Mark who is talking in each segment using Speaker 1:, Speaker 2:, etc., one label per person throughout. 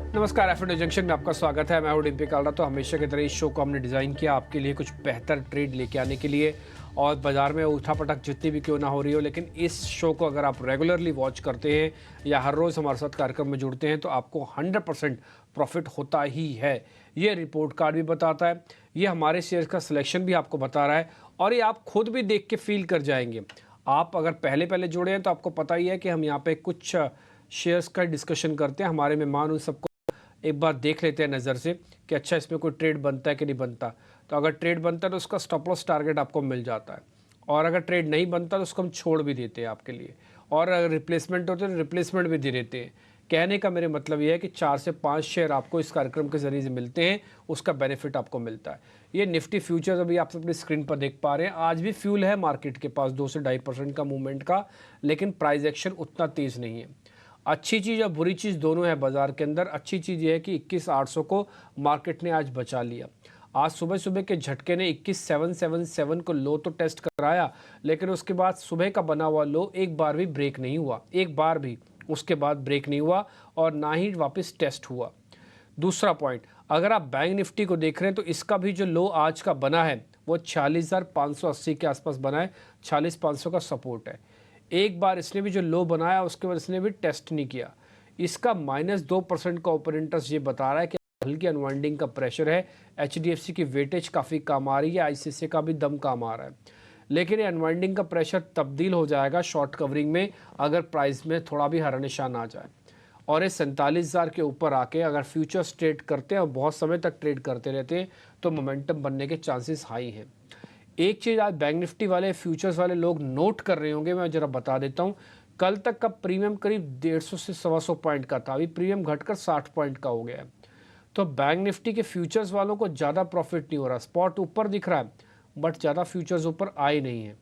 Speaker 1: नमस्कार, F junction में आपका स्वागत है। मैं हूं डिम्पी काल्रा। तो हमेशा की तरह इस शो को हमने डिज़ाइन किया आपके लिए कुछ बेहतर ट्रेड लेके आने के लिए, और बाजार में उठापटक जितनी भी क्यों ना हो रही हो, लेकिन इस शो को अगर आप रेगुलरली वॉच करते हैं या हर रोज़ हमारे साथ कार्यक्रम में जुड़ते हैं तो आपको 100% प्रॉफिट होता ही है। ये रिपोर्ट कार्ड भी बताता है, ये हमारे शेयर का सिलेक्शन भी आपको बता रहा है, और ये आप खुद भी देख के फील कर जाएंगे। आप अगर पहले पहले जुड़े हैं तो आपको पता ही है कि हम यहाँ पे कुछ शेयर्स का डिस्कशन करते हैं। हमारे मेहमान उन सबको एक बार देख लेते हैं नज़र से कि अच्छा इसमें कोई ट्रेड बनता है कि नहीं बनता। तो अगर ट्रेड बनता है तो उसका स्टॉप लॉस टारगेट आपको मिल जाता है, और अगर ट्रेड नहीं बनता तो उसको हम छोड़ भी देते हैं आपके लिए, और अगर रिप्लेसमेंट होते हैं तो रिप्लेसमेंट भी दे देते हैं। कहने का मेरे मतलब ये है कि 4 से 5 शेयर आपको इस कार्यक्रम के जरिए से मिलते हैं, उसका बेनिफिट आपको मिलता है। ये निफ्टी फ्यूचर्स अभी आप अपनी स्क्रीन पर देख पा रहे हैं। आज भी फ्यूल है मार्केट के पास 2 से 2.5% का मूवमेंट का, लेकिन प्राइस एक्शन उतना तेज़ नहीं है। अच्छी चीज़ और बुरी चीज़ दोनों है बाजार के अंदर। अच्छी चीज़ ये है कि 21,800 को मार्केट ने आज बचा लिया। आज सुबह सुबह के झटके ने 21,777 को लो तो टेस्ट कराया, लेकिन उसके बाद सुबह का बना हुआ लो एक बार भी ब्रेक नहीं हुआ, एक बार भी उसके बाद ब्रेक नहीं हुआ, और ना ही वापस टेस्ट हुआ। दूसरा पॉइंट, अगर आप बैंक निफ्टी को देख रहे हैं तो इसका भी जो लो आज का बना है वो 46,580 के आसपास बना है। 46,500 का सपोर्ट है। एक बार इसने भी जो लो बनाया उसके बाद इसने भी टेस्ट नहीं किया। इसका -2% का ओपन इंटरेस्ट ये बता रहा है कि हल्की अनवाइंडिंग का प्रेशर है। एचडीएफसी की वेटेज काफ़ी कम आ रही है, आईसीआईसीआई का भी दम कम आ रहा है, लेकिन ये अनवाइंडिंग का प्रेशर तब्दील हो जाएगा शॉर्ट कवरिंग में अगर प्राइस में थोड़ा भी हरा निशान आ जाए, और ये 47,000 के ऊपर आके अगर फ्यूचर्स ट्रेड करते हैं और बहुत समय तक ट्रेड करते रहते हैं तो मोमेंटम बनने के चांसेस हाई हैं। एक चीज़ आज बैंक निफ्टी वाले फ्यूचर्स वाले लोग नोट कर रहे होंगे, मैं ज़रा बता देता हूँ। कल तक का प्रीमियम करीब 150 से 125 पॉइंट का था, अभी प्रीमियम घटकर 60 पॉइंट का हो गया है। तो बैंक निफ्टी के फ्यूचर्स वालों को ज़्यादा प्रॉफिट नहीं हो रहा। स्पॉट ऊपर दिख रहा है बट ज़्यादा फ्यूचर्स ऊपर आए नहीं है।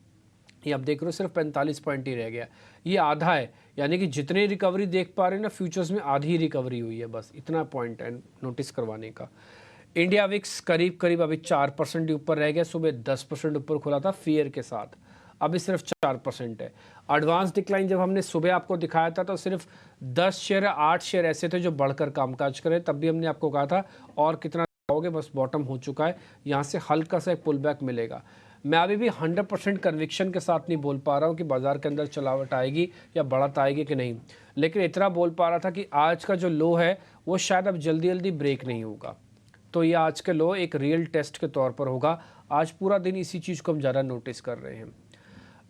Speaker 1: ये आप देख रहे हो सिर्फ 45 पॉइंट ही रह गया, ये आधा है। यानी कि जितनी रिकवरी देख पा रहे हैं ना फ्यूचर्स में, आधी ही रिकवरी हुई है, बस इतना पॉइंट है नोटिस करवाने का। इंडिया विक्स करीब करीब अभी 4% ऊपर रह गया। सुबह 10% ऊपर खुला था फियर के साथ, अभी सिर्फ 4% है। एडवांस डिक्लाइन जब हमने सुबह आपको दिखाया था तो सिर्फ 10 शेयर 8 शेयर ऐसे थे जो बढ़कर कामकाज करे, तब भी हमने आपको कहा था और कितना होगे, बस बॉटम हो चुका है। यहाँ से हल्का सा एक पुल बैक मिलेगा। मैं अभी भी 100% कन्विक्शन के साथ नहीं बोल पा रहा हूँ कि बाजार के अंदर चलावट आएगी या बढ़त आएगी कि नहीं, लेकिन इतना बोल पा रहा था कि आज का जो लो है वो शायद अब जल्दी जल्दी ब्रेक नहीं होगा। तो ये आज के लो एक रियल टेस्ट के तौर पर होगा। आज पूरा दिन इसी चीज़ को हम ज़्यादा नोटिस कर रहे हैं।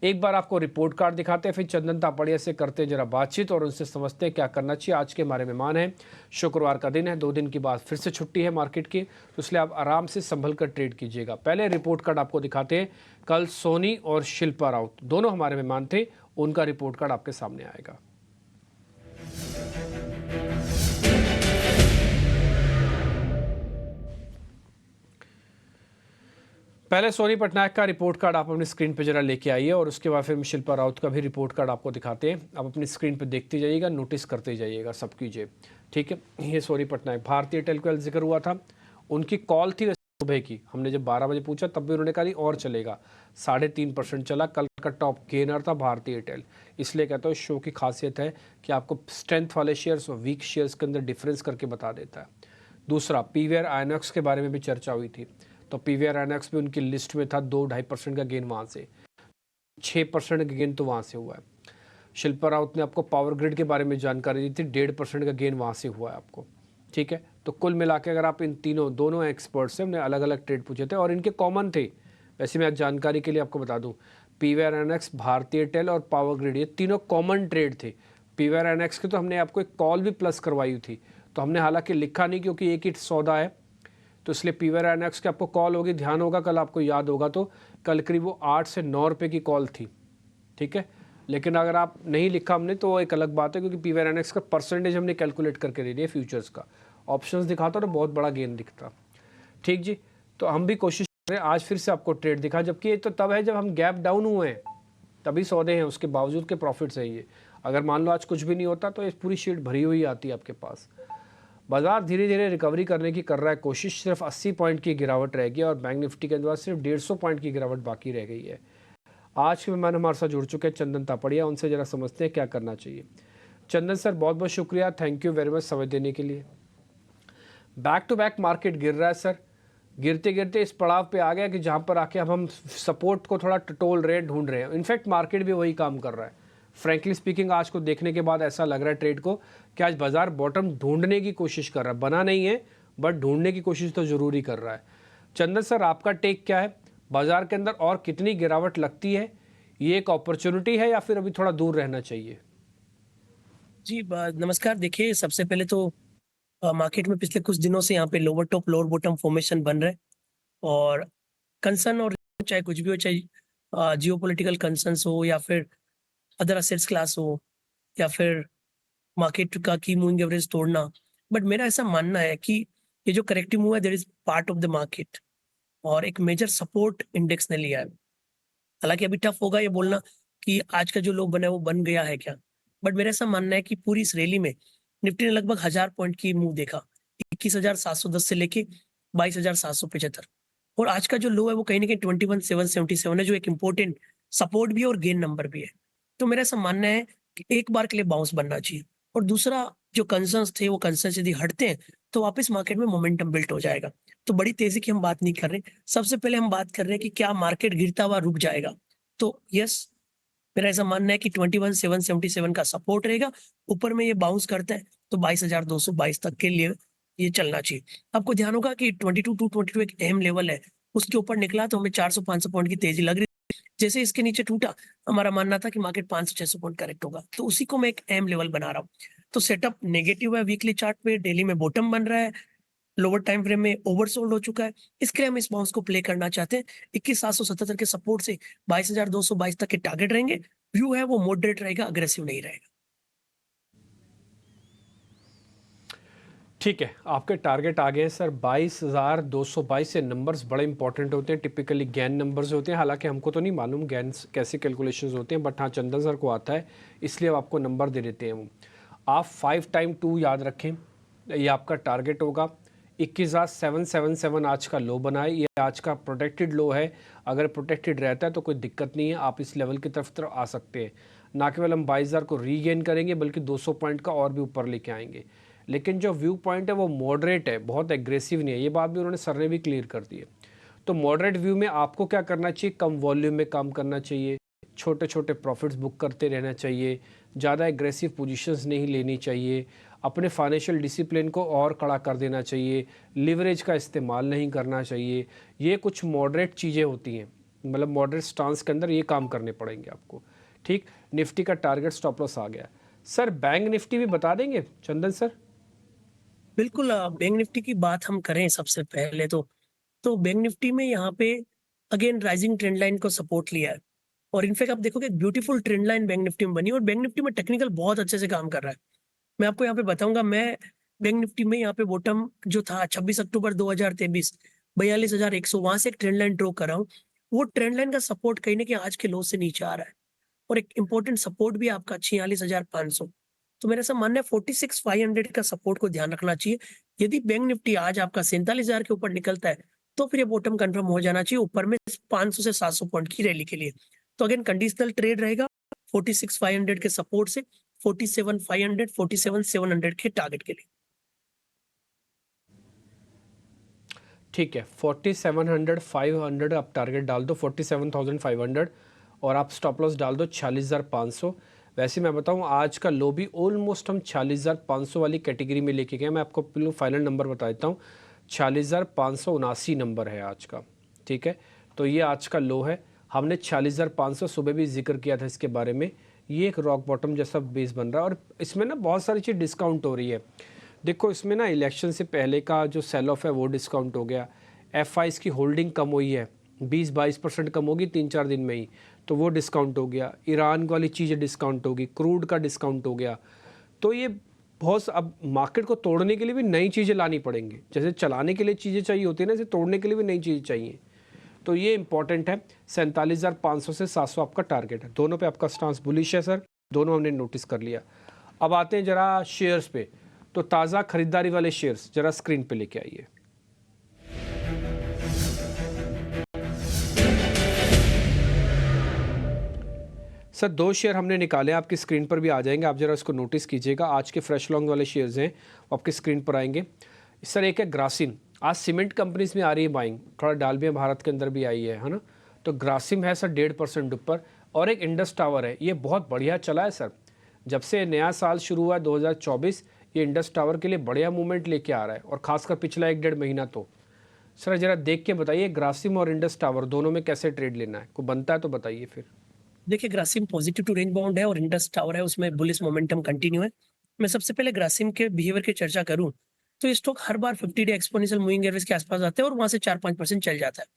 Speaker 1: एक बार आपको रिपोर्ट कार्ड दिखाते हैं, फिर चंदन तापड़िया से करते हैं जरा बातचीत और उनसे समझते हैं क्या करना चाहिए। आज के हमारे मेहमान हैं, शुक्रवार का दिन है, 2 दिन के बाद फिर से छुट्टी है मार्केट की, तो इसलिए आप आराम से संभल कर ट्रेड कीजिएगा। पहले रिपोर्ट कार्ड आपको दिखाते हैं। कल सोनी और शिल्पा राउत दोनों हमारे मेहमान थे, उनका रिपोर्ट कार्ड आपके सामने आएगा। पहले सोनी पटनायक का रिपोर्ट कार्ड आप अपनी स्क्रीन पे जरा लेके आइए, और उसके बाद फिर शिल्पा राउत का भी रिपोर्ट कार्ड आपको दिखाते हैं। आप अपनी स्क्रीन पे देखते जाइएगा, नोटिस करते जाइएगा, सब कीजिए, ठीक है। ये सोनी पटनायक, भारतीय एयरटेल का जिक्र हुआ था, उनकी कॉल थी सुबह की। हमने जब 12 बजे पूछा तब भी उन्होंने कहा नहीं और चलेगा। 3.5% चला। कल का टॉप गेनर था भारतीय एयरटेल। इसलिए कहता हूँ शो की खासियत है कि आपको स्ट्रेंथ वाले शेयर्स और वीक शेयर्स के अंदर डिफरेंस करके बता देता है। दूसरा, पीवीआर आईनॉक्स के बारे में भी चर्चा हुई थी, तो पीवीआर आईनॉक्स भी उनकी लिस्ट में था। 2-2.5% का गेन वहाँ से, 6% का गेन तो वहाँ से हुआ है। शिल्पा राउत ने आपको पावर ग्रिड के बारे में जानकारी दी थी, 1.5% का गेन वहाँ से हुआ है आपको, ठीक है। तो कुल मिला के अगर आप इन दोनों एक्सपर्ट से हमने अलग अलग ट्रेड पूछे थे और इनके कॉमन थे। वैसे मैं जानकारी के लिए आपको बता दूँ, पीवीआर आईनॉक्स, भारतीय एयरटेल और पावर ग्रिड, ये तीनों कॉमन ट्रेड थे। पीवीआर आईनॉक्स की तो हमने आपको एक कॉल भी प्लस करवाई थी, तो हमने हालांकि लिखा नहीं क्योंकि एक ही सौदा है, तो इसलिए पीवीआर आईनॉक्स की आपको कॉल होगी, ध्यान होगा, कल आपको याद होगा तो कल करीब वो 8 से 9 रुपये की कॉल थी, ठीक है। लेकिन अगर आप नहीं लिखा हमने तो एक अलग बात है, क्योंकि पीवीआर आईनॉक्स का परसेंटेज हमने कैलकुलेट करके दे दिया फ्यूचर्स का। ऑप्शंस दिखाता तो बहुत बड़ा गेन दिखता, ठीक जी। तो हम भी कोशिश कर रहे हैं आज फिर से आपको ट्रेड दिखा, जबकि ये तो तब है जब हम गैप डाउन हुए हैं तभी सौदे हैं, उसके बावजूद के प्रॉफिट्स है ये। अगर मान लो आज कुछ भी नहीं होता तो ये पूरी शीट भरी हुई आती है आपके पास। बाजार धीरे धीरे रिकवरी करने की कर रहा है कोशिश। सिर्फ 80 पॉइंट की गिरावट रह गई और बैंक निफ्टी के अंदर सिर्फ 150 पॉइंट की गिरावट बाकी रह गई है। आज के मेहमान हमारे साथ जुड़ चुके हैं चंदन तापड़िया, उनसे जरा समझते हैं क्या करना चाहिए। चंदन सर, बहुत बहुत शुक्रिया, थैंक यू वेरी मच समय देने के लिए। बैक टू बैक मार्केट गिर रहा है सर, गिरते गिरते इस पड़ाव पे आ गया कि जहाँ पर आके अब हम सपोर्ट को थोड़ा टटोल रहे हैं, ढूंढ रहे हैं। इनफैक्ट मार्केट भी वही काम कर रहा है। फ्रैंकली स्पीकिंग आज को देखने के बाद ऐसा लग रहा है ट्रेड को कि आज बाजार बॉटम ढूंढने की कोशिश कर रहा है, बना नहीं है बट ढूंढने की कोशिश तो जरूरी कर रहा है। चंदन सर, आपका टेक क्या है? बाजार के अंदर और कितनी गिरावट लगती है? ये एक अपॉर्चुनिटी है या फिर अभी थोड़ा दूर रहना चाहिए?
Speaker 2: जी, नमस्कार। देखिए, सबसे पहले तो मार्केट में पिछले कुछ दिनों से यहाँ पे lower top lower bottom formation बन रहा है और कंसर्न और चाहे कुछ भी हो, चाहे जियोपॉलिटिकल कंसर्न्स हो या फिर अदर असेट्स क्लास हो या फिर मार्केट का की मूविंग एवरेज तोड़ना। बट मेरा ऐसा मानना है कि ये जो करेक्टिव मूव है that is part of the market और एक मेजर सपोर्ट इंडेक्स ने लिया है। हालाँकि अभी टफ होगा ये बोलना कि आज का जो लो बना है वो बन गया है क्या? बट मेरा ऐसा मानना है कि पूरी इस रैली में निफ्टी ने लगभग 1000 पॉइंट की मूव देखा। 21,710 से लेके 22,775 और आज का जो लो है वो कहीं न कहीं 21,777 है, जो एक इम्पोर्टेंट सपोर्ट भी है और गेन नंबर भी है। तो मेरा ऐसा मानना है कि एक बार के लिए बाउंस बनना चाहिए और दूसरा जो कंसर्न्स थे वो कंसर्न्स यदि हटते हैं तो वापस मार्केट में मोमेंटम बिल्ड हो जाएगा। तो बड़ी तेज़ी की हम बात नहीं कर रहे। सबसे पहले हम बात कर रहे हैं कि क्या मार्केट गिरता हुआ रुक जाएगा? तो यस, मेरा ऐसा मानना है कि 21,777 का सपोर्ट रहेगा। ऊपर में ये बाउंस करता है तो 22,222 तक के लिए ये चलना चाहिए। आपको ध्यान होगा कि 22,222 एक अहम लेवल है। उसके ऊपर निकला तो हमें 400-500 पॉइंट की तेज़ी लग रही थी। जैसे इसके नीचे टूटा, हमारा मानना था कि मार्केट 500-600 पॉइंट करेक्ट होगा। तो उसी को मैं एक अहम लेवल बना रहा हूँ। तो सेटअप नेगेटिव है वीकली चार्ट पे, डेली में बॉटम बन रहा है, लोअर टाइम फ्रेम में ओवरसोल्ड हो चुका है। इसके लिए हम इस बाउंस को प्ले करना चाहते हैं। 21,777 के सपोर्ट से 22,222 तक के टारगेट रहेंगे। व्यू है वो मॉडरेट रहेगा, अग्रेसिव नहीं रहेगा।
Speaker 1: ठीक है, आपके टारगेट आ गए सर 22,222 से। नंबर्स बड़े इंपॉर्टेंट होते हैं, टिपिकली गैन नंबर्स होते हैं। हालांकि हमको तो नहीं मालूम गैन कैसे कैलकुलेशंस होते हैं, बट हाँ चंदन सर को आता है, इसलिए अब आपको नंबर दे देते हैं वो। आप 5 टाइम 2 याद रखें, ये आपका टारगेट होगा। 21,777 आज का लो बना है, ये आज का प्रोटेक्टेड लो है। अगर प्रोटेक्टेड रहता है तो कोई दिक्कत नहीं है, आप इस लेवल की तरफ आ सकते हैं। ना केवल हम 22,000 को रीगेन करेंगे बल्कि 200 पॉइंट का और भी ऊपर लेके आएंगे। लेकिन जो व्यू पॉइंट है वो मॉडरेट है, बहुत एग्रेसिव नहीं है। ये बात भी उन्होंने सर ने भी क्लियर कर दी है। तो मॉडरेट व्यू में आपको क्या करना चाहिए? कम वॉल्यूम में काम करना चाहिए, छोटे छोटे प्रॉफिट्स बुक करते रहना चाहिए, ज़्यादा एग्रेसिव पोजीशंस नहीं लेनी चाहिए, अपने फाइनेंशियल डिसिप्लिन को और कड़ा कर देना चाहिए, लिवरेज का इस्तेमाल नहीं करना चाहिए। ये कुछ मॉडरेट चीज़ें होती हैं, मतलब मॉडरेट स्टांस के अंदर ये काम करने पड़ेंगे आपको। ठीक, निफ्टी का टारगेट स्टॉप लॉस आ गया। सर बैंक निफ्टी भी बता देंगे चंदन सर?
Speaker 2: बिल्कुल, बैंक निफ्टी की बात हम करें सबसे पहले तो बैंक निफ्टी में यहाँ पे अगेन राइजिंग ट्रेंड लाइन को सपोर्ट लिया है और इनफैक्ट आप देखोगे एक beautiful trend line bank Nifty में बनी और बैंक निफ्टी में टेक्निकल बहुत अच्छे से काम कर रहा है। मैं आपको यहाँ पे बताऊंगा, मैं बैंक निफ्टी में यहाँ पे बॉटम जो था 26 अक्टूबर 2023 42,100 वहां से एक ट्रेंड लाइन ड्रॉ कर रहा हूँ। वो ट्रेंड लाइन का सपोर्ट कहीं ना कहीं आज के लो से नीचे आ रहा है और एक इंपॉर्टेंट सपोर्ट भी आपका 46,500। तो मेरा ऐसा मानना है 46,500 का सपोर्ट को ध्यान रखना चाहिए। यदि बैंक निफ्टी आज आपका 47,000 के ऊपर निकलता है तो फिर ये बॉटम कंफर्म हो जाना चाहिए ऊपर में 500 से 700 पॉइंट की रैली के लिए। तो अगेन कंडीशनल ट्रेड रहेगा 46,500 के सपोर्ट से 47,500 47,700 के टारगेट के लिए।
Speaker 1: ठीक है, 4700 500 आप टारगेट डाल दो, 47,500 और आप स्टॉप लॉस डाल दो 46,500। वैसे मैं बताऊं आज का लो भी ऑलमोस्ट हम 46,500 वाली कैटेगरी में लेके गए। मैं आपको फाइनल नंबर बता देता हूँ, 46,579 नंबर है आज का। ठीक है, तो ये आज का लो है। हमने 46,500 सुबह भी जिक्र किया था इसके बारे में। ये एक रॉक बॉटम जैसा बेस बन रहा है और इसमें ना बहुत सारी चीज़ डिस्काउंट हो रही है। देखो इसमें ना इलेक्शन से पहले का जो सेल ऑफ है वो डिस्काउंट हो गया, एफ की होल्डिंग कम हुई है, 20-22% कम होगी 3-4 दिन में ही, तो वो डिस्काउंट हो गया। ईरान वाली चीज़ें डिस्काउंट होगी, क्रूड का डिस्काउंट हो गया। तो ये बहुत, अब मार्केट को तोड़ने के लिए भी नई चीज़ें लानी पड़ेंगी। जैसे चलाने के लिए चीज़ें चाहिए होती है ना, ऐसे तोड़ने के लिए भी नई चीज़ें चाहिए। तो ये इंपॉर्टेंट है। 47,500 से 700 आपका टारगेट है। दोनों पे आपका स्टांस बुलिश है सर, दोनों हमने नोटिस कर लिया। अब आते हैं जरा शेयर्स पे। तो ताज़ा खरीदारी वाले शेयर्स जरा स्क्रीन पे लेके आइए। सर 2 शेयर हमने निकाले, आपकी स्क्रीन पर भी आ जाएंगे, आप जरा इसको नोटिस कीजिएगा। आज के फ्रेश लॉन्ग वाले शेयर्स हैं, वो आपकी स्क्रीन पर आएंगे। सर एक है ग्रासिम, आज सीमेंट कंपनीज में आ रही है बाइंग, थोड़ा डालमिया भारत के अंदर भी आई है ना। तो ग्रासिम है सर 1.5% ऊपर। और एक इंडस टावर है, ये बहुत बढ़िया चला है सर, जब से नया साल शुरू हुआ 2024, ये इंडस टावर के लिए बढ़िया मूवमेंट लेके आ रहा है, और खासकर पिछला 1-1.5 महीना। तो सर जरा देख के बताइए ग्रासिम और इंडस टावर दोनों में कैसे ट्रेड लेना है, कोई बनता है तो बताइए फिर।
Speaker 2: देखिए Grasim positive to range bound है और इंडस टावर है, उसमें बुलिश मोमेंटम कंटिन्यू है। मैं सबसे पहले ग्रासिम के बिहेवियर की चर्चा करूं तो ये स्टॉक हर बार 50 डे एक्सपोनेंशियल मूविंग एवरेज के आसपास आता है और वहां से 4-5% चल जाता है।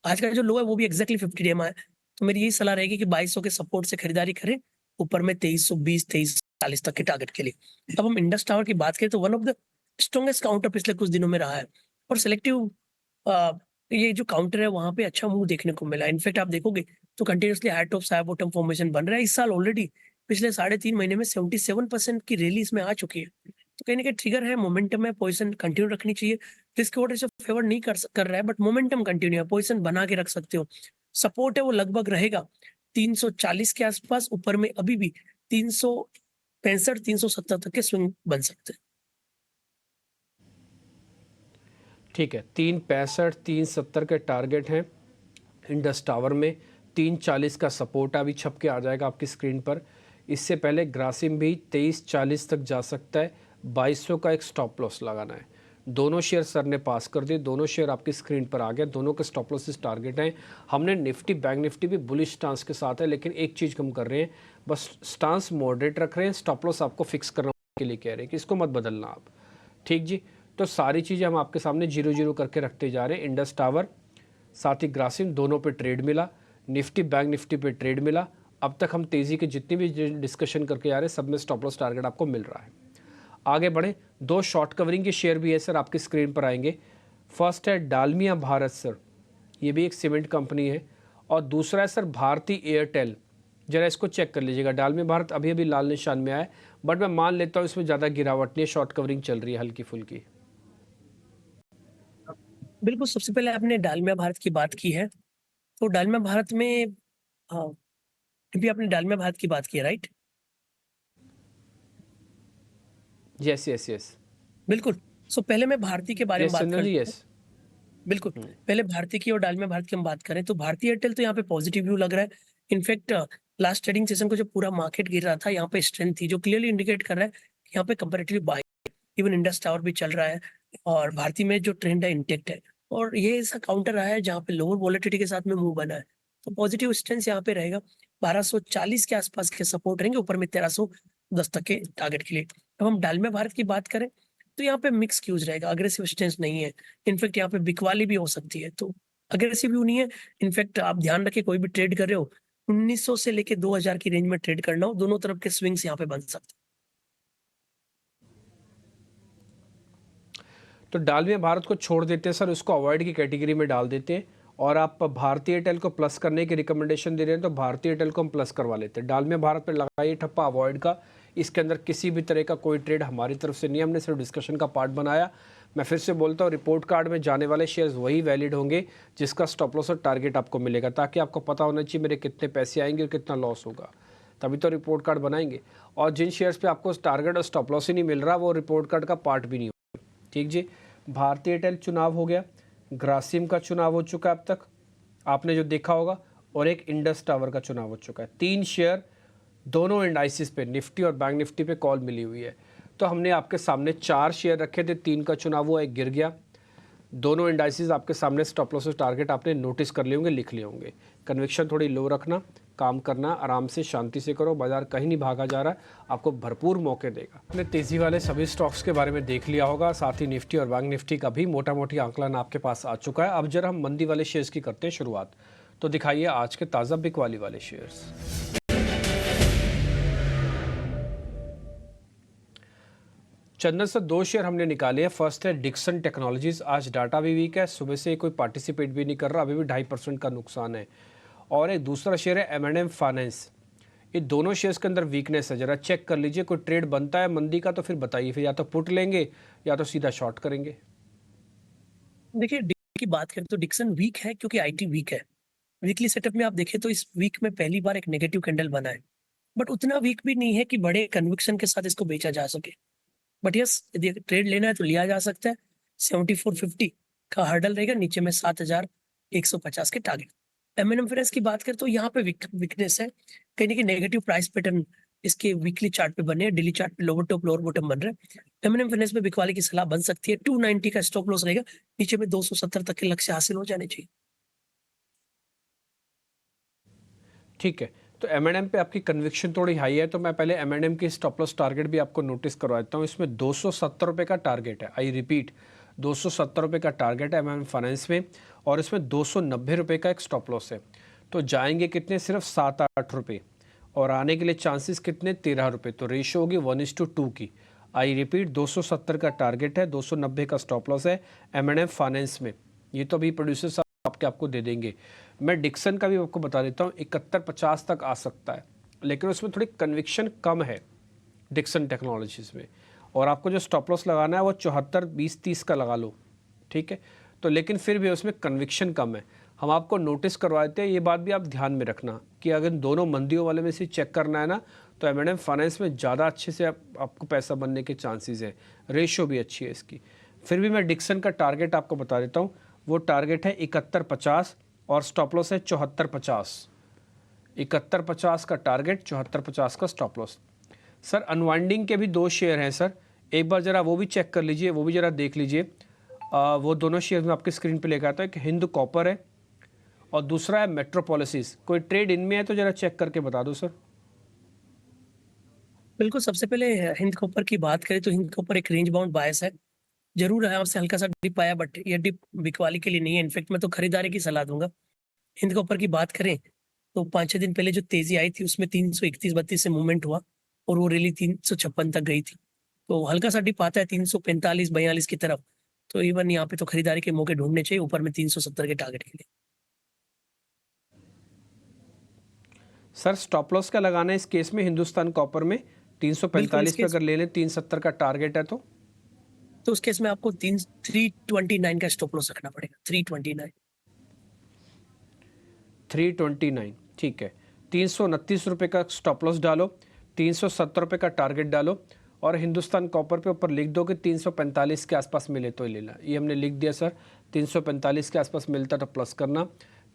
Speaker 2: आज का जो लो है वो भी एक्जैक्टली 50 डे में है। तो मेरी यही सलाह रहेगी कि 2200 के सपोर्ट से खरीदारी करें, ऊपर में 2320 2340 तक के टारगेट के लिए। अब हम इंडस टावर की बात करें तो one of the strongest counter पिछले कुछ दिनों में रहा है और सिलेक्टिव ये जो काउंटर है वहां पे अच्छा मूव देखने को मिला। इनफैक्ट आप देखोगे तो continuously high top high bottom formation बन रहा है। इस साल ऑलरेडी पिछले 3.5 महीने में 77% की रैली इसमें आ चुकी है। तो कहीं ना कहीं ट्रिगर है, मोमेंटम है, पोजीशन कंटिन्यू रखनी चाहिए। रिस्क ऑर्डर से फेवर नहीं कर रहा है बट मोमेंटम कंटिन्यू है, पोजीशन बना के रख सकते हो। सपोर्ट है वो लगभग रहेगा 340 के आसपास, ऊपर में अभी भी 365 370 तक के स्विंग बन सकते हैं।
Speaker 1: ठीक है, 365 370 के टारगेट हैं इंडस टावर में। 340 का सपोर्ट अभी छप के आ जाएगा आपकी स्क्रीन पर। इससे पहले ग्रासिम भी 2340 तक जा सकता है। 2200 का एक स्टॉप लॉस लगाना है। दोनों शेयर सर ने पास कर दिए, दोनों शेयर आपकी स्क्रीन पर आ गए, दोनों के स्टॉप लॉसेस टारगेट हैं। हमने निफ्टी बैंक निफ्टी भी बुलिश स्टांस के साथ है, लेकिन एक चीज़ कम कर रहे हैं, बस स्टांस मॉडरेट रख रहे हैं। स्टॉप लॉस आपको फिक्स करने के लिए कह रहे हैं कि इसको मत बदलना आप। ठीक जी, तो सारी चीज़ें हम आपके सामने 0-0 करके रखते जा रहे हैं। इंडस टावर साथ ही ग्रासिम दोनों पे ट्रेड मिला, निफ्टी बैंक निफ्टी पे ट्रेड मिला। अब तक हम तेज़ी के जितनी भी डिस्कशन करके आ रहे हैं सब में स्टॉप लॉस टारगेट आपको मिल रहा है। आगे बढ़े, दो शॉर्ट कवरिंग के शेयर भी है सर, आपकी स्क्रीन पर आएंगे। फर्स्ट है डालमिया भारत सर, ये भी एक सीमेंट कंपनी है, और दूसरा है सर भारती एयरटेल। जरा इसको चेक कर लीजिएगा। डालमिया भारत अभी अभी लाल निशान में आया है, बट मैं मान लेता हूँ इसमें ज़्यादा गिरावट नहीं है, शॉर्ट कवरिंग चल रही है हल्की फुल्की।
Speaker 2: बिल्कुल, सबसे पहले आपने डालमिया भारत की बात की है, तो डालमिया भारत में हाँ, अभी आपने डालमिया भारत की बात की है, राइट?
Speaker 1: यस यस यस
Speaker 2: बिल्कुल। सो पहले मैं भारती के बारे में
Speaker 1: यस
Speaker 2: बात
Speaker 1: सिंधु जी,
Speaker 2: करता हूँ।
Speaker 1: यस।
Speaker 2: बिल्कुल, पहले भारती की और डालमिया भारत की हम बात करें तो भारती एयरटेल तो यहाँ पे पॉजिटिव व्यू लग रहा है। इनफैक्ट लास्ट ट्रेडिंग सेशन को जब पूरा मार्केट गिर रहा था, यहाँ पे स्ट्रेंथ थी जो क्लियरली इंडिकेट कर रहा है कि यहाँ पे comparatively buy. Even Indus Tower भी चल रहा है और भारती में जो ट्रेंड है इंटेक्ट है और ये ऐसा काउंटर रहा है जहाँ पे लोअर वॉलेटिलिटी के साथ में मूव बना है। तो पॉजिटिव स्ट्रेंथ यहाँ पे रहेगा। 1240 के आसपास के सपोर्ट रहेंगे, ऊपर में 1310 तक के टारगेट के लिए। अब हम डालमिया भारत की बात करें तो यहाँ पे मिक्स क्यूज रहेगा, अग्रेसिव स्टेंस नहीं है। इनफैक्ट यहाँ पे बिकवाली भी हो सकती है, तो अग्रेसिव व्यू नहीं है। इनफैक्ट आप ध्यान रखें, कोई भी ट्रेड कर रहे हो 1900 से लेके 2000 की रेंज में ट्रेड करना हो, दोनों तरफ के स्विंग्स यहाँ पे बन सकते हैं।
Speaker 1: तो डालमिया भारत को छोड़ देते हैं सर, उसको अवॉइड की कैटेगरी में डाल देते हैं, और आप भारतीय एयरटेल को प्लस करने की रिकमेंडेशन दे रहे हैं, तो भारतीय एयरटेल को हम प्लस करवा लेते हैं। डालमिया भारत पर लगाइए ठप्पा अवॉइड का। इसके अंदर किसी भी तरह का कोई ट्रेड हमारी तरफ से नहीं, हमने सिर्फ डिस्कशन का पार्ट बनाया। मैं फिर से बोलता हूँ, रिपोर्ट कार्ड में जाने वाले शेयर्स वही वैलिड होंगे जिसका स्टॉप लॉस और टारगेट आपको मिलेगा, ताकि आपको पता होना चाहिए मेरे कितने पैसे आएंगे और कितना लॉस होगा, तभी तो रिपोर्ट कार्ड बनाएंगे। और जिन शेयर्स पे आपको टारगेट और स्टॉप लॉस ही नहीं मिल रहा, वो रिपोर्ट कार्ड का पार्ट भी नहीं होगा। ठीक जी, भारतीय एयरटेल चुनाव हो गया, ग्रासिम का चुनाव हो चुका है अब तक आपने जो देखा होगा, और एक इंडस टावर का चुनाव हो चुका है। 3 शेयर दोनों इंडाइसिस पे, निफ्टी और बैंक निफ्टी पे कॉल मिली हुई है। तो हमने आपके सामने 4 शेयर रखे थे, 3 का चुनाव हुआ, एक गिर गया। दोनों इंडाइसिस आपके सामने स्टॉप लॉस टारगेट आपने नोटिस कर लिए होंगे, लिख लिए होंगे। कन्विक्शन थोड़ी लो रखना, काम करना आराम से शांति से करो, बाजार कहीं नहीं भागा जा रहा है, आपको भरपूर मौके देगा। आपने तेज़ी वाले सभी स्टॉक्स के बारे में देख लिया होगा, साथ ही निफ्टी और बैंक निफ्टी का भी मोटा मोटी आंकलन आपके पास आ चुका है। अब जरा हम मंदी वाले शेयर्स की करते हैं शुरुआत, तो दिखाइए आज के ताज़ा बिकवाली वाले शेयर्स। चंदन सर 2 शेयर हमने निकाले हैं। फर्स्ट है डिक्सन टेक्नोलॉजीज, आज डाटा भी वीक है, सुबह से कोई पार्टिसिपेट भी नहीं कर रहा, अभी भी 2.5% का नुकसान है। और एक दूसरा शेयर है M&M फाइनेंस। ये दोनों शेयर्स के अंदर वीकनेस है, जरा चेक कर लीजिए। कोई ट्रेड बनता है मंदी का तो फिर बताइए, फिर या तो पुट लेंगे या तो सीधा शॉर्ट करेंगे।
Speaker 2: देखिए की बात करें तो डिक्सन वीक है क्योंकि आईटी वीक है। वीकली सेटअप में आप देखें तो इस वीक में पहली बार एक नेगेटिव कैंडल बना है, बट उतना वीक भी नहीं है कि बड़े कन्विक्शन के साथ इसको बेचा जा सके। बट यस, यदि ट्रेड लेना है तो लिया जा सकता है। 7450 का हर्डल रहेगा, नीचे में 7150 के टारगेट। एम फाइनेंस की बात करें तो यहाँ पे वीकनेस है, कहीं ना कहीं नेगेटिव प्राइस पैटर्न इसके वीकली चार्ट पे बने हैं, डेली चार्ट पे लोअर टॉप लोअर बॉटम बन रहा है। एम फाइनेंस में बिकवाली की सलाह बन सकती है, 290 का स्टॉप लॉस रहेगा, नीचे में 270 तक के लक्ष्य हासिल हो जाने चाहिए।
Speaker 1: ठीक है, तो एम पे आपकी कन्विक्शन थोड़ी हाई है, तो मैं पहले एम की स्टॉप लॉस टारगेट भी आपको नोटिस करवा देता हूँ। इसमें 270 रुपये का टारगेट है, आई रिपीट 270 रुपये का टारगेट है एम फाइनेंस में, और इसमें 290 रुपये का एक स्टॉप लॉस है। तो जाएंगे कितने, सिर्फ 7-8 रुपये, और आने के लिए चांसेस कितने, 13 रुपये। तो रेशियो होगी 1:2 की। आई रिपीट 270 का टारगेट है, 290 का स्टॉप लॉस है एम फाइनेंस में। ये तो अभी प्रोड्यूसर आपको दे देंगे। मैं डिक्सन का भी आपको बता देता हूँ, 71-50 तक आ सकता है, लेकिन उसमें थोड़ी कन्विक्शन कम है डिक्सन टेक्नोलॉजीज में। और आपको जो स्टॉप लॉस लगाना है वो 74, 20, 30 का लगा लो, ठीक है। तो लेकिन फिर भी उसमें कन्विक्शन कम है। हम आपको नोटिस करवा देते हैं, ये बात भी आप ध्यान में रखना कि अगर दोनों मंदियों वाले में से चेक करना है ना, तो एम फाइनेंस में ज़्यादा अच्छे से आपको पैसा बनने के चांसेस हैं, रेशियो भी अच्छी है इसकी। फिर भी मैं डिक्सन का टारगेट आपको बता देता हूँ, वो टारगेट है 71-50 और स्टॉप लॉस है 74-50। 71-50 का टारगेट, 74-50 का स्टॉप लॉस। सर अनवाइंडिंग के भी 2 शेयर हैं सर, एक बार ज़रा वो भी चेक कर लीजिए, वो भी ज़रा देख लीजिए। वो दोनों शेयर मैं आपके स्क्रीन पे लेकर आता हूँ। एक हिंद कॉपर है और दूसरा है मेट्रोपॉलिसिस। कोई ट्रेड इनमें है तो ज़रा चेक करके बता दो सर।
Speaker 2: बिल्कुल, सबसे पहले हिंद कॉपर की बात करें तो हिंद कॉपर एक रेंज बाउंड बायस है, जरूर है आपसे हल्का सा डिप आया, बट ये डिप बिकवाली के लिए नहीं है। इनफेक्ट मैं तो खरीदारी की सलाह दूंगा। हिंद कॉपर की बात करें तो 5-6 दिन पहले जो तेजी आई थी उसमें 331-32 से मूवमेंट हुआ और वो रैली 356 तक गई थी। तो हल्का सा डिप आता है 345-42 की तरफ, तो इवन यहाँ पे तो खरीदारी के मौके ढूंढने चाहिए ऊपर में 370 के टारगेट के लिए।
Speaker 1: सर स्टॉप लॉस का लगाना है इस केस में हिंदुस्तान कॉपर में,
Speaker 2: बिल्कुल,
Speaker 1: 345 पे अगर ले लें, 370 का टारगेट है
Speaker 2: तो उस केस में आपको 329 का स्टॉप लॉस रखना पड़ेगा, 329।
Speaker 1: 329, ठीक है। 329 रुपये का स्टॉप लॉस डालो, 370 रुपये का टारगेट डालो, और हिंदुस्तान कॉपर पे ऊपर लिख दो कि 345 के आसपास मिले तो ही लेना। ये हमने लिख दिया सर, 345 के आसपास मिलता तो प्लस करना।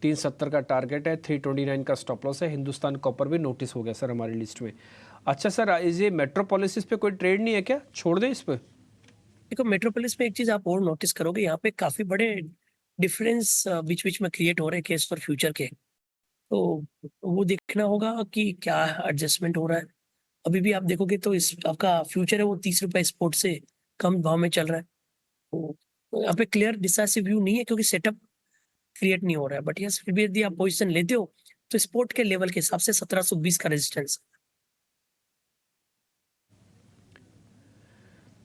Speaker 1: 370 का टारगेट है, 329 का स्टॉप लॉस है। हिंदुस्तान कॉपर भी नोटिस हो गया सर हमारी लिस्ट में। अच्छा सर, ये मेट्रोपॉलिसिस पे कोई ट्रेड नहीं है क्या, छोड़ दें इस पर?
Speaker 2: देखो, मेट्रोपोलिस में एक चीज आप और नोटिस करोगे, यहाँ पे काफी बड़े डिफरेंस बीच बीच में क्रिएट हो रहे हैं केस फॉर फ्यूचर के। तो वो देखना होगा कि क्या एडजस्टमेंट हो रहा है। अभी भी आप देखोगे तो इस आपका फ्यूचर है वो 30 रुपए स्पोर्ट से कम भाव में चल रहा है। तो यहाँ पे क्लियर डिसाइसिव व्यू नहीं है क्योंकि सेटअप क्रिएट नहीं हो रहा है। बट यस, फिर भी यदि आप पोजिशन लेते हो तो स्पोर्ट के लेवल के हिसाब से 1720 का रेजिस्टेंस।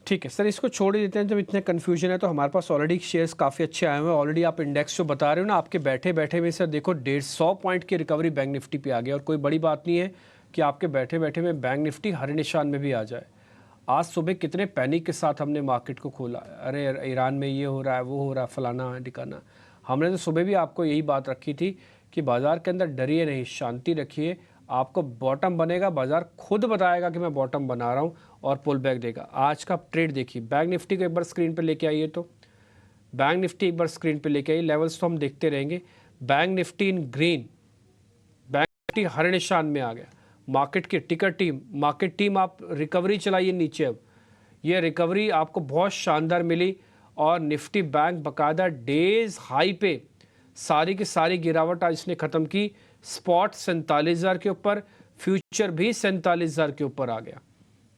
Speaker 1: ठीक है सर, इसको छोड़ ही देते हैं। जब इतने कन्फ्यूजन है तो हमारे पास ऑलरेडी शेयर्स काफ़ी अच्छे आए हुए हैं। ऑलरेडी आप इंडेक्स जो बता रहे हो ना, आपके बैठे बैठे में सर देखो 150 पॉइंट की रिकवरी बैंक निफ्टी पे आ गई। और कोई बड़ी बात नहीं है कि आपके बैठे बैठे में बैंक निफ्टी हर निशान में भी आ जाए। आज सुबह कितने पैनिक के साथ हमने मार्केट को खोला, अरे ईरान में ये हो रहा है, वो हो रहा है, फलाना है ठिकाना। हमने तो सुबह भी आपको यही बात रखी थी कि बाज़ार के अंदर डरिए नहीं, शांति रखिए। आपको बॉटम बनेगा, बाज़ार खुद बताएगा कि मैं बॉटम बना रहा हूँ और पुल बैक देगा। आज का ट्रेड देखिए, बैंक निफ्टी को एक बार स्क्रीन पे लेके आइए, तो बैंक निफ्टी एक बार स्क्रीन पे लेके आइए। लेवल्स तो हम देखते रहेंगे। Bank Nifty in green, bank Nifty हर निशान में आ गया। मार्केट की टिकर टीम, मार्केट टीम, आप रिकवरी चलाइए नीचे। अब ये रिकवरी आपको बहुत शानदार मिली और निफ्टी बैंक बाकायदा डेज हाई पे सारी की सारी गिरावट आज इसने ख़त्म की। स्पॉट 47,000 के ऊपर, फ्यूचर भी 47,000 के ऊपर आ गया।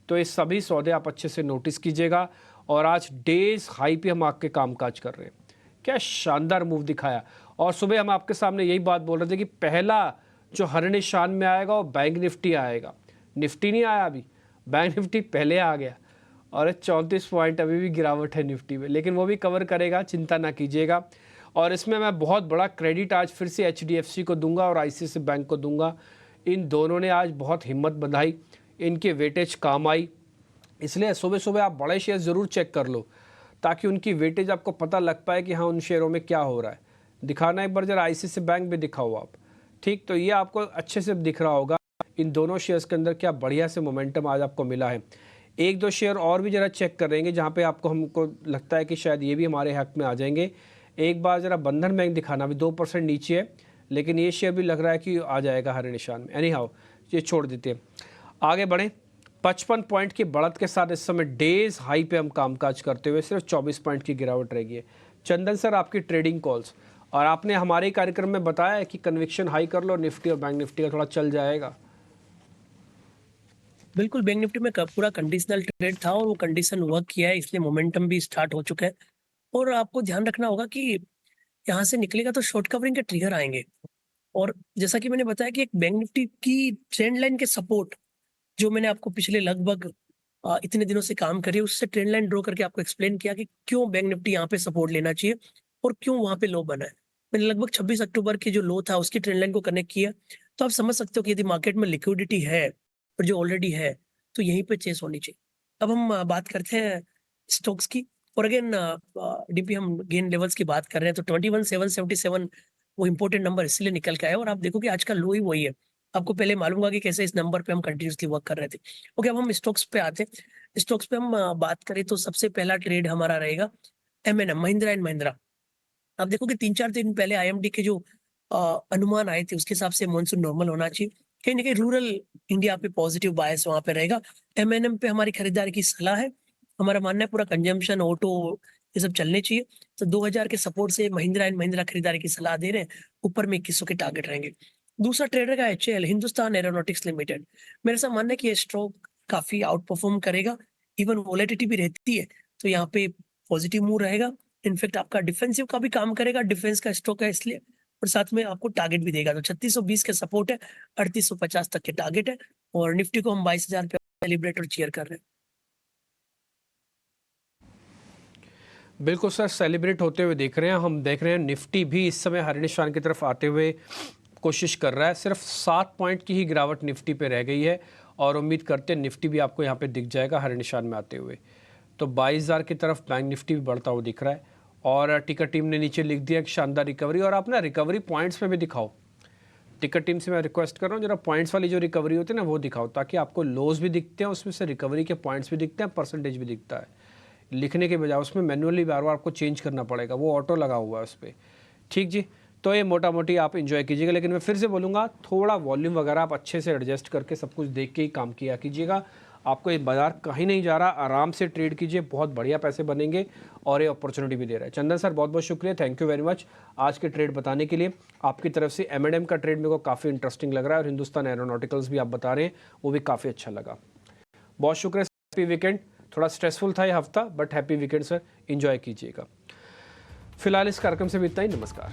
Speaker 1: तो ये सभी सौदे आप अच्छे से नोटिस कीजिएगा। और आज डेज हाई पे हम आपके कामकाज कर रहे हैं। क्या शानदार मूव दिखाया। और सुबह हम आपके सामने यही बात बोल रहे थे कि पहला जो हर निशान में आएगा वो बैंक निफ्टी आएगा। निफ्टी नहीं आया अभी, बैंक निफ्टी पहले आ गया। और 34 पॉइंट अभी भी गिरावट है निफ्टी में, लेकिन वो भी कवर करेगा, चिंता ना कीजिएगा। और इसमें मैं बहुत बड़ा क्रेडिट आज फिर से HDFC को दूंगा और ICICI बैंक को दूंगा। इन दोनों ने आज बहुत हिम्मत बंधाई, इनके वेटेज काम आई। इसलिए सुबह सुबह आप बड़े शेयर ज़रूर चेक कर लो ताकि उनकी वेटेज आपको पता लग पाए कि हाँ उन शेयरों में क्या हो रहा है। दिखाना एक बार जरा ICICI बैंक भी दिखाओ आप, ठीक। तो ये आपको अच्छे से दिख रहा होगा इन दोनों शेयर्स के अंदर क्या बढ़िया से मोमेंटम आज आपको मिला है। एक दो शेयर और भी ज़रा चेक कर लेंगे जहाँ पे आपको हमको लगता है कि शायद ये भी हमारे हक में आ जाएंगे। एक बार ज़रा बंधन बैंक दिखाना, भी 2% नीचे है, लेकिन ये शेयर भी लग रहा है कि आ जाएगा हरे निशान में। एनी हाउ ये छोड़ देते हैं, आगे बढ़ें। 55 पॉइंट की बढ़त के साथ इस समय डेज हाई पे हम कामकाज करते हुए सिर्फ 24 पॉइंट की गिरावट रहेगी। चंदन सर, आपकी ट्रेडिंग कॉल्स, और आपने हमारे कार्यक्रम में बताया है कि कन्विक्शन हाई कर लो, निफ्टी और बैंक निफ्टी का थोड़ा चल जाएगा।
Speaker 2: बिल्कुल, बैंक निफ्टी में पूरा कंडीशनल ट्रेड था और वो कंडीशन वर्क किया है, इसलिए मोमेंटम भी स्टार्ट हो चुका है। और आपको ध्यान रखना होगा कि यहाँ से निकलेगा तो शॉर्ट कवरिंग के ट्रिगर आएंगे। और जैसा कि मैंने बताया कि एक बैंक निफ्टी की ट्रेंड लाइन के सपोर्ट, जो मैंने आपको पिछले लगभग इतने दिनों से काम करी, उससे ट्रेंड लाइन ड्रॉ करके आपको एक्सप्लेन किया कि क्यों बैंक निफ्टी यहाँ पे सपोर्ट लेना चाहिए और क्यों वहाँ पे लो बना है। मैंने लगभग 26 अक्टूबर की जो लो था उसकी ट्रेंड लाइन को कनेक्ट किया, तो आप समझ सकते हो कि यदि मार्केट में लिक्विडिटी है और जो ऑलरेडी है, तो यहीं पे चेस होनी चाहिए। अब हम बात करते हैं स्टॉक्स की, और अगेन डीपी हम गेन लेवल्स की बात कर रहे हैं, तो 21,777 वो इंपॉर्टेंट नंबर इसलिए निकल के आया, और आप देखो कि आज का लो ही वही है। आपको पहले मालूम होगा कि कैसे इस नंबर पे हम कंटिन्यूसली वर्क कर रहे थे। ओके, अब हम स्टॉक्स पे आते हैं। स्टॉक्स पे हम बात करें तो सबसे पहला ट्रेड हमारा रहेगा एमएनएम, महिंद्रा एंड महिंद्रा। आप देखो कि 3-4 दिन पहले आईएमडी के जो अनुमान आए थे उसके हिसाब से मॉनसून नॉर्मल होना चाहिए। कहीं ना कहीं रूरल इंडिया पे पॉजिटिव बायस वहां पे रहेगा। एमएनएम पे हमारी खरीदारी की सलाह है। हमारा मानना है पूरा कंजम्पशन, ऑटो, ये सब चलने चाहिए। तो 2000 के सपोर्ट से महिंद्रा एंड महिंद्रा खरीदारी की सलाह दे रहे हैं। ऊपर में 2100 के टारगेट रहेंगे। दूसरा ट्रेडर का एचएएल, हिंदुस्तान एरोनॉटिक्स लिमिटेड। मेरे साथ मानना है कि ये स्टॉक काफी आउट परफॉर्म करेगा। इवन वोलेटिलिटी भी रहती है, तो यहाँ पे पॉजिटिव मूव रहेगा। इनफैक्ट आपका डिफेंसिव का भी काम करेगा, डिफेंस का स्टॉक है इसलिए, और साथ में आपको टारगेट भी देगा। तो 3620 के सपोर्ट है, 3850 तक के टारगेट है, और निफ्टी को हम 22,000 पे सेलिब्रेट और चीयर कर रहे हैं।
Speaker 1: बिल्कुल सर, सेलिब्रेट होते हुए देख रहे हैं। हम देख रहे हैं निफ्टी भी इस समय हरे निशान की तरफ आते हुए कोशिश कर रहा है। सिर्फ 7 पॉइंट की ही गिरावट निफ्टी पे रह गई है, और उम्मीद करते हैं निफ्टी भी आपको यहाँ पे दिख जाएगा हरे निशान में आते हुए। तो 22,000 की तरफ बैंक निफ्टी भी बढ़ता हुआ दिख रहा है, और टिकर टीम ने नीचे लिख दिया कि शानदार रिकवरी। और आप ना रिकवरी पॉइंट्स में भी दिखाओ। टिकर टीम से मैं रिक्वेस्ट कर रहा हूँ, जरा पॉइंट्स वाली जो रिकवरी होती है ना वो दिखाओ, ताकि आपको लोज भी दिखते हैं, उसमें से रिकवरी के पॉइंट्स भी दिखते हैं, परसेंटेज भी दिखता है। लिखने के बजाय उसमें मैनुअली बार बार आपको चेंज करना पड़ेगा, वो ऑटो लगा हुआ है उस पर। ठीक जी, तो ये मोटा मोटी आप इन्जॉय कीजिएगा, लेकिन मैं फिर से बोलूँगा थोड़ा वॉल्यूम वगैरह आप अच्छे से एडजस्ट करके सब कुछ देख के ही काम किया कीजिएगा। आपको ये बाजार कहीं नहीं जा रहा, आराम से ट्रेड कीजिए, बहुत बढ़िया पैसे बनेंगे, और ये अपॉर्चुनिटी भी दे रहा है। चंदन सर, बहुत बहुत शुक्रिया, थैंक यू वेरी मच आज के ट्रेड बताने के लिए। आपकी तरफ से एमएनएम का ट्रेड मेरे को काफ़ी इंटरेस्टिंग लग रहा है, और हिंदुस्तान एरोनॉटिकल्स भी आप बता रहे हैं, वो भी काफ़ी अच्छा लगा। बहुत शुक्रिया, हैप्पी वीकेंड। थोड़ा स्ट्रेसफुल था ये हफ्ता, but happy weekend sir, enjoy कीजिएगा। फिलहाल इस कार्यक्रम से भी इतना ही, नमस्कार।